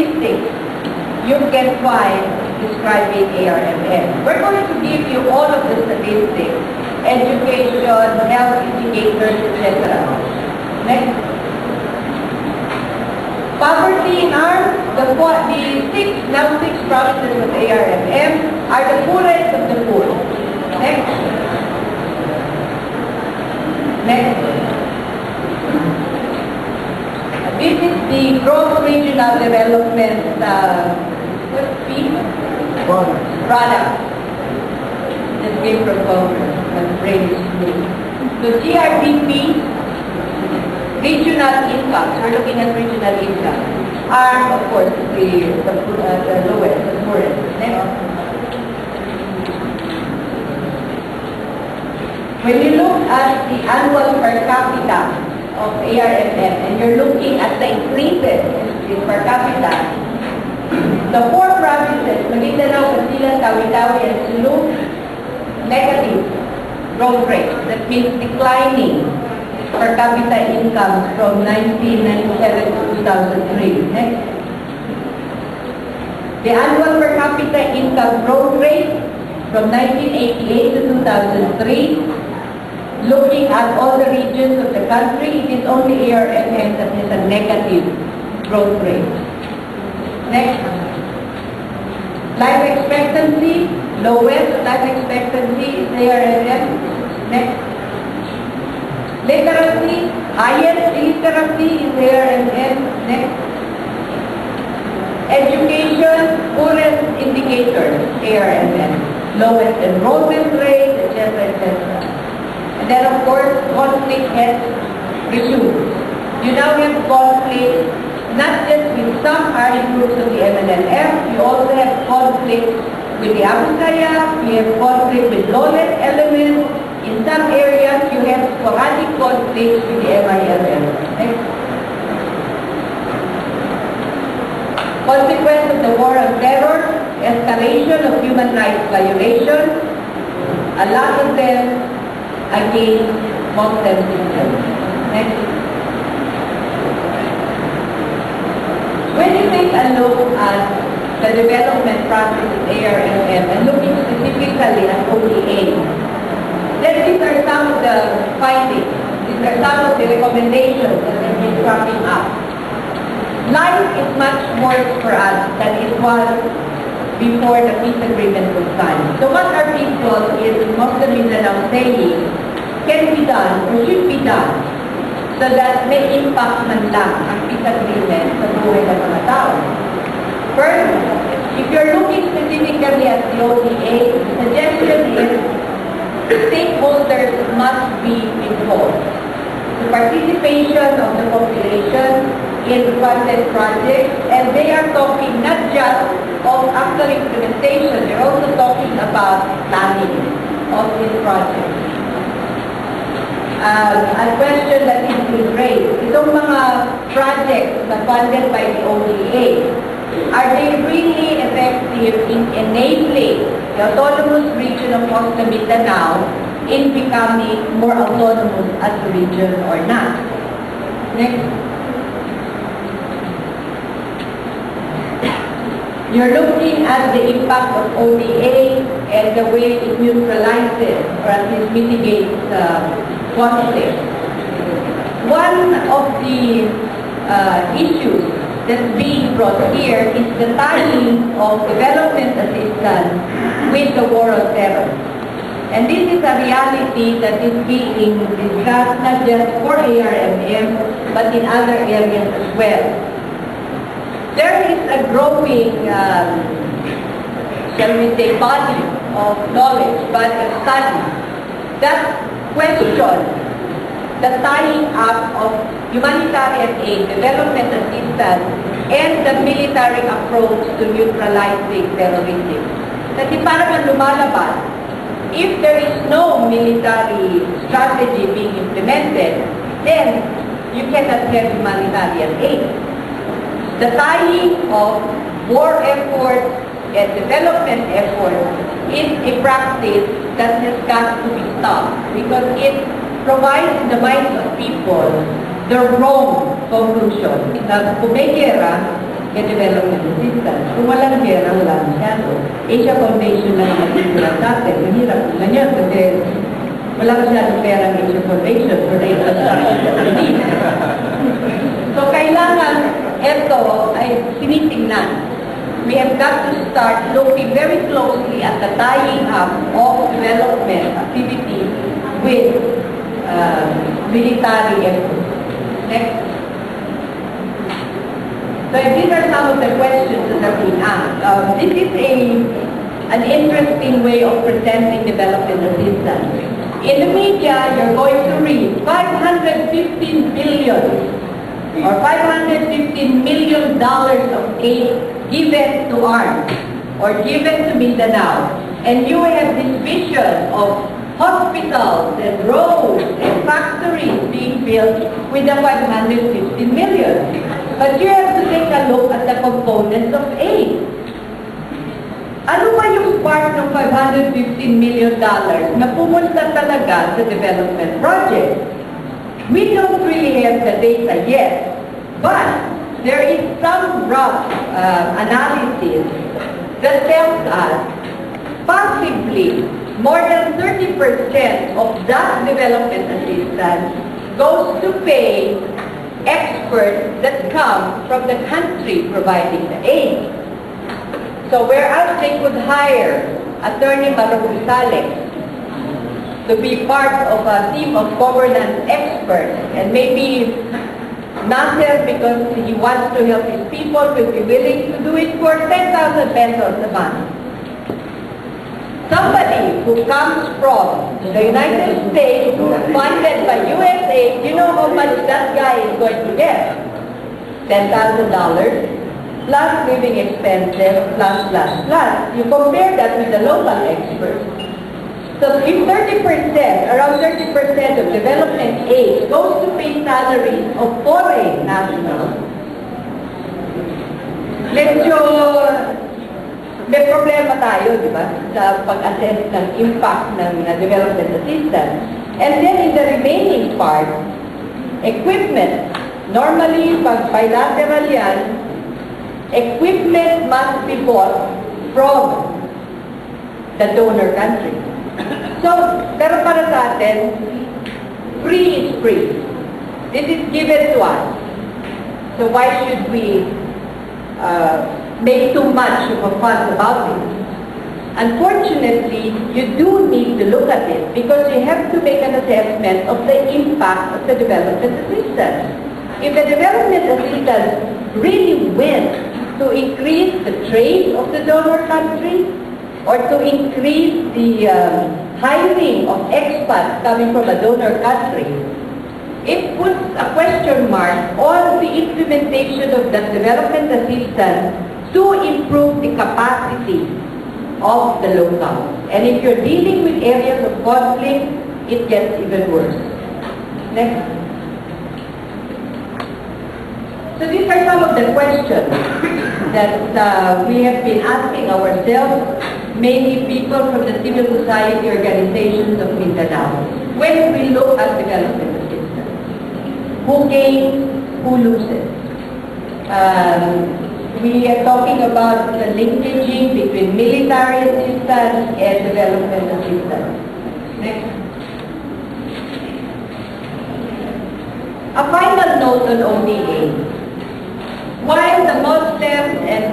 statistics you can find describing ARMM. We're going to give you all of the statistics, education, health indicators, etc. Next. Poverty in the six provinces of ARMM are the poorest of the poor. Next. Next. This is the gross regional development product. Just came from Congress. My brain is moving. So GRDP, regional income. So we're looking at regional income. Are of course the lowest, the poorest. Next. When you look at the annual per capita of ARMM and you're looking at the increases in per capita, the four provinces, Mindanao, Castilla, Tawi-Tawi, and Sulu, negative growth rate. That means declining per capita income from 1997 to 2003. Next. The annual per capita income growth rate from 1988 to 2003. Looking at all the regions of the country, it is only ARMM that has a negative growth rate. Next. Life expectancy, lowest life expectancy is ARMM. Next. Literacy, highest illiteracy is ARMM. Next. Education, poorest indicators, ARMM. Lowest enrollment rate, etc., etc. And then, of course, conflict has resumed. You now have conflict not just with some armed groups of the MNLF, you also have conflict with the Abu Sayyaf, you have conflict with lawless elements. In some areas, you have sporadic conflicts with the MILF. Next. Consequence of the war on terror, escalation of human rights violations, a lot of them against Muslim Christians. Next. When you take a look at the development process of ARMM and looking specifically at ODA, then these are some of the findings. These are some of the recommendations that have been cropping up. Life is much worse for us than it was before the peace agreement was signed. So what are people in Muslim Mindanao saying can be done or should be done so that may impact man lang ang peace agreement sa buhay ng mga tao? First, if you're looking specifically at the ODA, the suggestion is stakeholders must be involved. The participation of the population in funded projects, and they are talking not just of actual implementation, they're also talking about planning of this project. A question that is being raised, itong mga projects na funded by the ODA, are they really effective in enabling the autonomous region of Costa Mindanao in becoming more autonomous as a region or not? Next. You're looking at the impact of ODA and the way it neutralizes or at least mitigates conflict. One of the issues that's being brought here is the tying of development assistance with the war on terror. And this is a reality that is being discussed not just for ARMM but in other areas as well. There is a growing, shall we say, body of knowledge, body of study that question the tying up of humanitarian aid, development assistance, and the military approach to neutralizing terrorism. Kasi parang lumalabas, if there is no military strategy being implemented, then you cannot have humanitarian aid. The tying of war efforts and development efforts is a practice that has got to be stopped because it provides in the minds of people the wrong conclusion. Na kung may gera, get development assistance. Kung walang pera, wala masyado. Asia Foundation lang ang matitira sa atin. Mahirap naman yan kasi wala masyadong pera ng Asia Foundation for the infrastructure that we need. So kailangan ito ay tinitingnan. We have got to start looking very closely at the tying up of development activities with military efforts. Next. So these are some of the questions that have been asked. This is an interesting way of presenting development assistance. In the media, you're going to read 515 billion or $515 million of aid given to arms or given to Mindanao. And you have this vision of hospitals and roads and factories being built with the 515 million. But you have to take a look at the components of aid. Ano ba yung part ng $515 million na pumunta talaga sa development project? We don't really have the data yet, but there is some rough analysis that tells us possibly more than 30% of that development assistance goes to pay experts that come from the country providing the aid. So whereas they could hire Attorney Marugusales to be part of a team of governance experts, and maybe Nasser, because he wants to help his people, will be willing to do it for 10,000 pesos a month. Somebody who comes from the United States, funded by USA, you know how much that guy is going to get? $10,000 plus living expenses, plus. You compare that with the local experts. So if 30%, around 30% of development aid goes to pay salaries of foreign nationals, medyo may problema tayo, di ba, sa pag-assess ng impact ng development assistance. And then in the remaining part, equipment. Normally, pag bilateral yan, equipment must be bought from the donor country. So, pero para sa atin, free is free. This is given to us. So why should we make too much of a fuss about it? Unfortunately, you do need to look at it because you have to make an assessment of the impact of the development assistance. If the development assistance really went to increase the trade of the donor country or to increase the hiring of expats coming from a donor country, it puts a question mark on the implementation of that development assistance to improve the capacity of the locals. And if you're dealing with areas of conflict, it gets even worse. Next. So these are some of the questions that we have been asking ourselves, mainly people from the civil society organizations of Mindanao, when we look at development assistance. Who gains, who loses? We are talking about the linkaging between military assistance and development assistance. Next. A final note on ODA. While the Muslims and